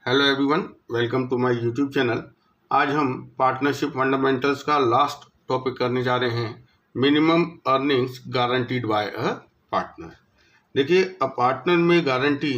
Hello everyone, welcome to my YouTube channel. आज हम partnership fundamentals का लास्ट टॉपिक करने जा रहे हैं, minimum earnings guaranteed by a partner. देखिए, अ पार्टनर में गारंटी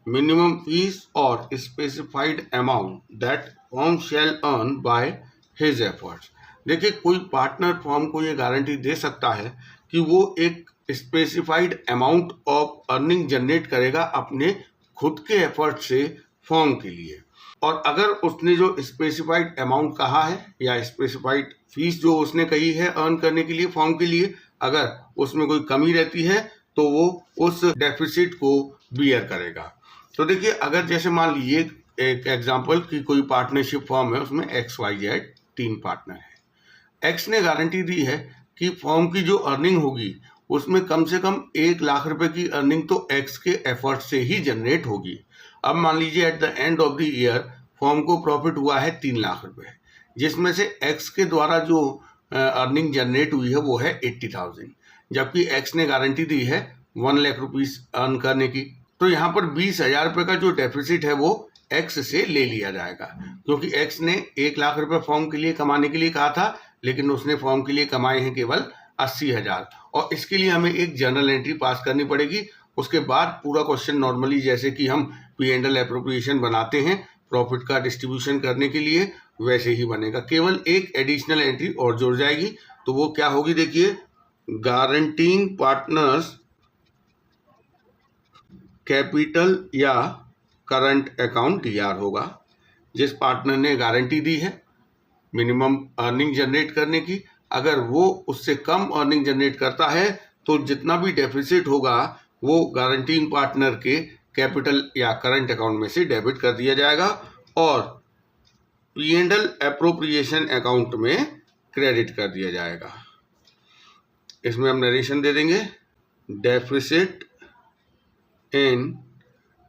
मिनिमम फीस और specified amount that firm shall earn by his efforts. देखिए, कोई पार्टनर फर्म को ये गारंटी दे सकता है कि वो एक specified amount of earning generate करेगा अपने खुद के एफर्ट से फॉर्म के लिए। और अगर उसने जो स्पेसिफाइड अमाउंट कहा है या स्पेसिफाइड फीस जो उसने कही है अर्न करने के लिए फॉर्म के लिए, अगर उसमें कोई कमी रहती है तो वो उस डेफिसिट को बियर करेगा। तो देखिए, अगर जैसे मान लीजिए एक एग्जांपल कि कोई पार्टनरशिप फॉर्म है, उसमें XYZ 3 पार्टनर है। एक्स ने गारंटी दी है कि फॉर्म की जो अर्निंग होगी उसमें कम से कम 1 लाख रुपए की अर्निंग तो एक्स के एफर्ट से ही जनरेट होगी। अब मान लीजिए at the end of the year form को प्रॉफिट हुआ है 3 लाख रुपए, जिसमें से एक्स के द्वारा जो अर्निंग जनरेट हुई है वो है 80,000, जबकि एक्स ने गारंटी दी है 1 लाख रुपीस अर्न करने की। तो यहाँ पर 20,000 रुपये का जो डेफिसिट है वो एक्स से ले लिया जाएगा, क्योंकि एक्स ने 1 लाख रुपए फॉर्म के लिए कमाने के लिए कहा था, लेकिन उसने फॉर्म के लिए कमाए हैं केवल 80,000। और इसके लिए हमें एक जर्नल एंट्री पास करनी पड़ेगी। उसके बाद पूरा क्वेश्चन नॉर्मली जैसे कि हम P&L एप्रोप्रिएशन बनाते हैं प्रॉफिट का डिस्ट्रीब्यूशन करने के लिए, वैसे ही बनेगा। केवल एक एडिशनल एंट्री और जुड़ जाएगी, तो वो क्या होगी? देखिए, गारंटीइंग पार्टनर्स कैपिटल या करंट अकाउंट DR होगा। जिस पार्टनर ने गारंटी दी है मिनिमम अर्निंग जनरेट करने की, अगर वो उससे कम अर्निंग जनरेट करता है तो जितना भी डेफिसिट होगा वो गारंटीइंग पार्टनर के कैपिटल या करंट अकाउंट में से डेबिट कर दिया जाएगा और P&L एप्रोप्रिएशन अकाउंट में क्रेडिट कर दिया जाएगा। इसमें हम नरेशन दे देंगे, deficit in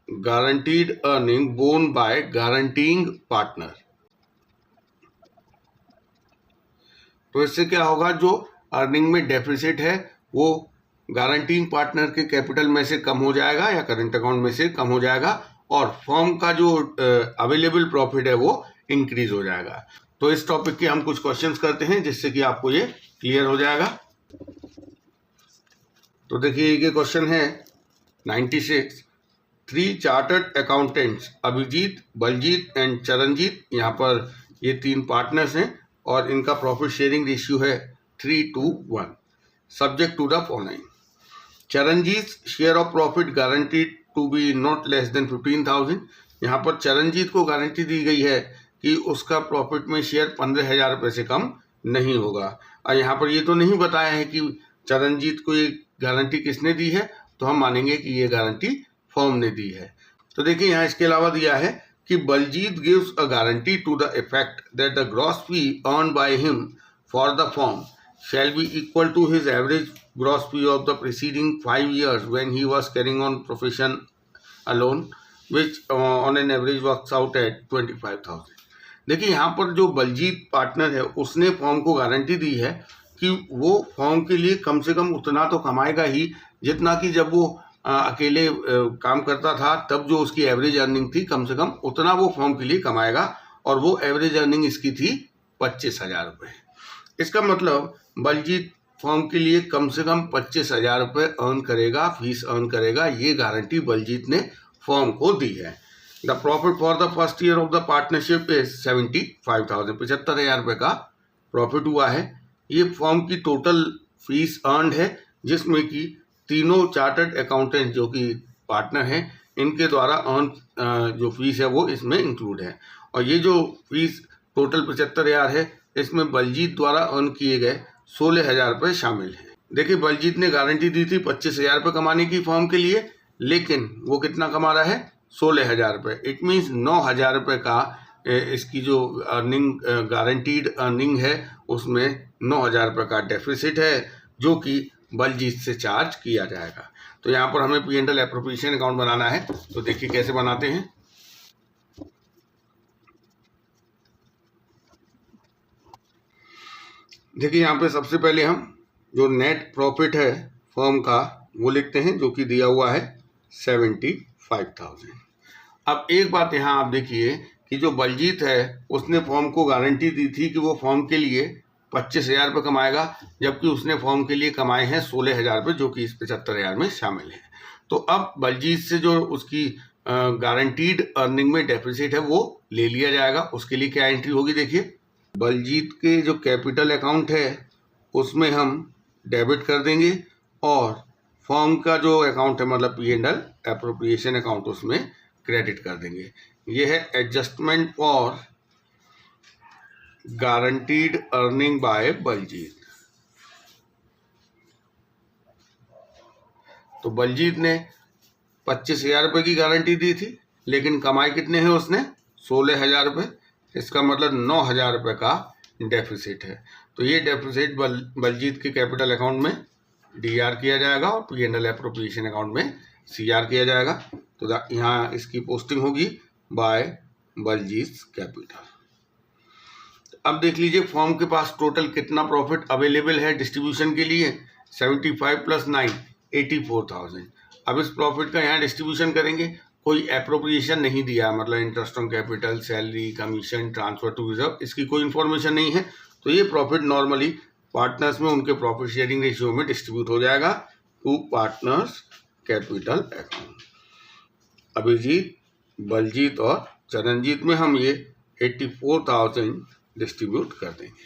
guaranteed earning borne by guaranteeing partner. तो इससे क्या होगा, जो अर्निंग में डेफिसिट है वो गारंटीइंग पार्टनर के कैपिटल में से कम हो जाएगा या करंट अकाउंट में से कम हो जाएगा और फर्म का जो अवेलेबल प्रॉफिट है वो इंक्रीज हो जाएगा। तो इस टॉपिक के हम कुछ क्वेश्चंस करते हैं जिससे कि आपको ये क्लियर हो जाएगा। तो देखिए, ये क्वेश्चन है 96। 3 chartered accountants Abhijit, Baljit and Charanjit, यहाँ पर ये 3 पार्टनर्स हैं और इनका प्रॉफिट शेयरिंग रेशियो है 3:1। Subject to the following: Charanjit share of profit guaranteed to be not less than 15,000। यहाँ पर चरणजीत को गारंटी दी गई है कि उसका प्रॉफिट में शेयर 15,000 रुपये से कम नहीं होगा। और यहाँ पर ये तो नहीं बताया है कि चरणजीत को ये गारंटी किसने दी है, तो हम मानेंगे कि ये गारंटी फर्म ने दी है। तो देखिए, यहाँ इसके अलावा दिया है कि Baljit gives a guarantee to the effect that the gross fee earn by him for the firm shall be equal to his average gross fee of the preceding 5 years when he was carrying on profession alone, which on an average works out at 25,000। देखिए, यहाँ पर जो Baljeet partner है उसने form को guarantee दी है कि वो फॉर्म के लिए कम से कम उतना तो कमाएगा ही जितना कि जब वो अकेले काम करता था तब जो उसकी एवरेज अर्निंग थी, कम से कम उतना वो फॉर्म के लिए कमाएगा और वो एवरेज अर्निंग इसकी थी 25,000 रुपये। इसका मतलब बलजीत फॉर्म के लिए कम से कम 25,000 रुपये अर्न करेगा, फीस अर्न करेगा। ये गारंटी बलजीत ने फॉर्म को दी है। The profit for the first year of the partnership is 75,000, 75,000 रुपये का प्रॉफिट हुआ है। ये फॉर्म की टोटल फीस अर्नड है, जिसमें कि तीनों चार्टर्ड अकाउंटेंट जो कि पार्टनर हैं इनके द्वारा अर्न जो फीस है वो इसमें इंक्लूड है। और ये जो फीस टोटल 75,000 है, इसमें बलजीत द्वारा अर्न किए गए 16,000 रुपये शामिल हैं। देखिए, बलजीत ने गारंटी दी थी 25,000 रुपये कमाने की फॉर्म के लिए, लेकिन वो कितना कमा रहा है? 16,000 रुपये। इट मीन्स 9,000 रुपये का इसकी जो अर्निंग गारंटीड अर्निंग है उसमें 9,000 रुपये का डेफिसिट है, जो कि बलजीत से चार्ज किया जाएगा। तो यहाँ पर हमें P&L एप्रोप्रिएशन अकाउंट बनाना है। तो देखिए कैसे बनाते हैं। देखिए, यहाँ पे सबसे पहले हम जो नेट प्रॉफिट है फर्म का वो लिखते हैं, जो कि दिया हुआ है 75,000। अब एक बात यहाँ आप देखिए कि जो बलजीत है उसने फॉर्म को गारंटी दी थी कि वो फॉर्म के लिए 25,000 रुपये कमाएगा, जबकि उसने फॉर्म के लिए कमाए हैं 16,000 रुपये, जो कि इस 75,000 में शामिल है। तो अब बलजीत से जो उसकी गारंटीड अर्निंग में डेफिसिट है वो ले लिया जाएगा। उसके लिए क्या एंट्री होगी देखिए, बलजीत के जो कैपिटल अकाउंट है उसमें हम डेबिट कर देंगे और फॉर्म का जो अकाउंट है मतलब P&L एप्रोप्रिएशन अकाउंट उसमें क्रेडिट कर देंगे। ये है adjustment for guaranteed earning by Baljit. तो बलजीत ने 25,000 रुपये की गारंटी दी थी, लेकिन कमाई कितने हैं उसने 16,000 रुपये। इसका मतलब 9,000 रुपये का डेफिसिट है। तो ये डेफिसिट बलजीत के कैपिटल अकाउंट में DR किया जाएगा और P&L एप्रोप्रिएशन अकाउंट में CR किया जाएगा। तो यहाँ इसकी पोस्टिंग होगी बाय बलजीत कैपिटल। अब देख लीजिए फॉर्म के पास टोटल कितना प्रॉफिट अवेलेबल है डिस्ट्रीब्यूशन के लिए, 75 + 9 84,000। अब इस प्रॉफिट का यहाँ डिस्ट्रीब्यूशन करेंगे। कोई एप्रोप्रिएशन नहीं दिया, मतलब interest on capital, salary, commission, transfer to reserve, इसकी कोई इन्फॉर्मेशन नहीं है। तो ये प्रॉफिट नॉर्मली पार्टनर्स में उनके प्रॉफिट शेयरिंग रेशियो में डिस्ट्रीब्यूट हो जाएगा to partners capital account. Abhijit, Baljit और चरणजीत में हम ये 84,000 डिस्ट्रीब्यूट कर देंगे।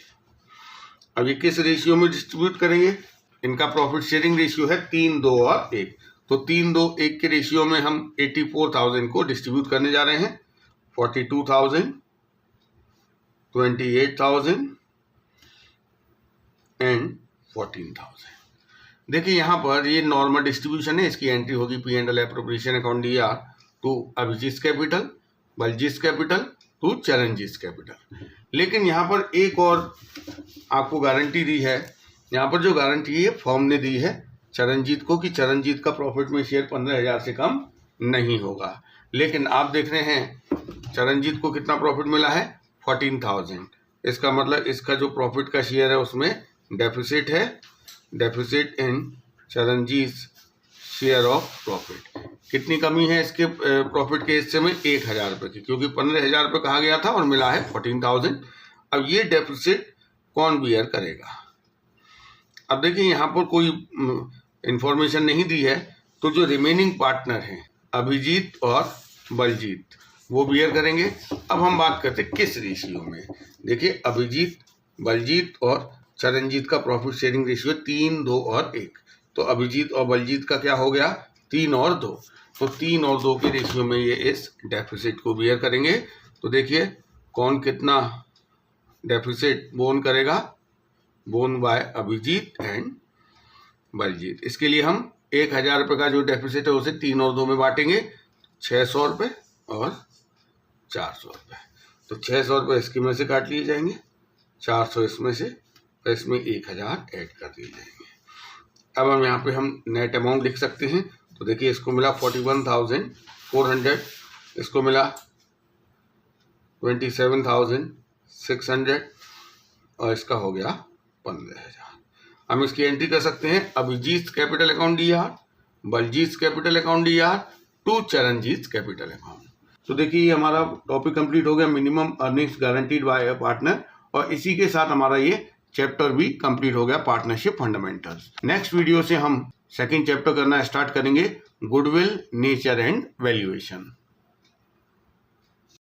अब ये किस रेशियो में डिस्ट्रीब्यूट करेंगे, इनका प्रॉफिट शेयरिंग रेशियो है 3, 2 और 1। तो 3, 2, 1 के रेशियो में हम 84,000 को डिस्ट्रीब्यूट करने जा रहे हैं। 42,000, 28,000 एंड 14,000। देखिए यहाँ पर ये नॉर्मल डिस्ट्रीब्यूशन है, इसकी एंट्री होगी P&L appropriation account DR to Abhijit capital, Baljit capital to Charanjit capital. लेकिन यहाँ पर एक और आपको गारंटी दी है। यहाँ पर जो गारंटी है फॉर्म ने दी है चरणजीत को कि चरणजीत का प्रॉफिट में शेयर 15,000 से कम नहीं होगा। लेकिन आप देख रहे हैं चरणजीत को कितना प्रॉफिट मिला है 14,000। इसका मतलब इसका जो प्रॉफिट का शेयर है उसमें डेफिसिट है, deficit in Charanjit share of profit. कितनी कमी है इसके प्रॉफिट के हिस्से में 1,000 रुपये की, क्योंकि 15,000 रुपये कहा गया था और मिला है 14,000। अब ये डेफिसिट कौन बियर करेगा। अब देखिए यहाँ पर कोई इंफॉर्मेशन नहीं दी है, तो जो रिमेनिंग पार्टनर हैं अभिजीत और बलजीत वो बियर करेंगे। अब हम बात करते हैं किस रेशियो में। देखिए अभिजीत, बलजीत और चरणजीत का प्रॉफिट शेयरिंग रेशियो 3, 2 और 1। तो अभिजीत और बलजीत का क्या हो गया 3 और 2। तो 3 और 2 के रेशियो में ये इस डेफिसिट को बियर करेंगे। तो देखिए कौन कितना डेफिसिट बोन करेगा, borne by Abhijit and Baljit. इसके लिए हम 1,000 रुपये का जो डेफिसिट है उसे 3 और 2 में बांटेंगे, 600 रुपये और 400 रुपये। तो 600 रुपये इसके में से काट लिए जाएंगे, 400 इसमें से, और इसमें 1,000 ऐड कर दिए जाएंगे। अब हम यहाँ पे हम नेट अमाउंट लिख सकते हैं। तो देखिए इसको मिला 41,400, इसको मिला 27,600 और इसका हो गया 15,000। हम इसकी एंट्री कर सकते हैं Abhijit capital account DR, Baljit capital account DR to Charanjit capital account. तो देखिए ये हमारा टॉपिक कंप्लीट हो गया, minimum earnings guaranteed by a partner, और इसी के साथ हमारा ये चैप्टर भी कंप्लीट हो गया, पार्टनरशिप फंडामेंटल्स। नेक्स्ट वीडियो से हम सेकंड चैप्टर करना स्टार्ट करेंगे, गुडविल, नेचर एंड वैल्यूएशन।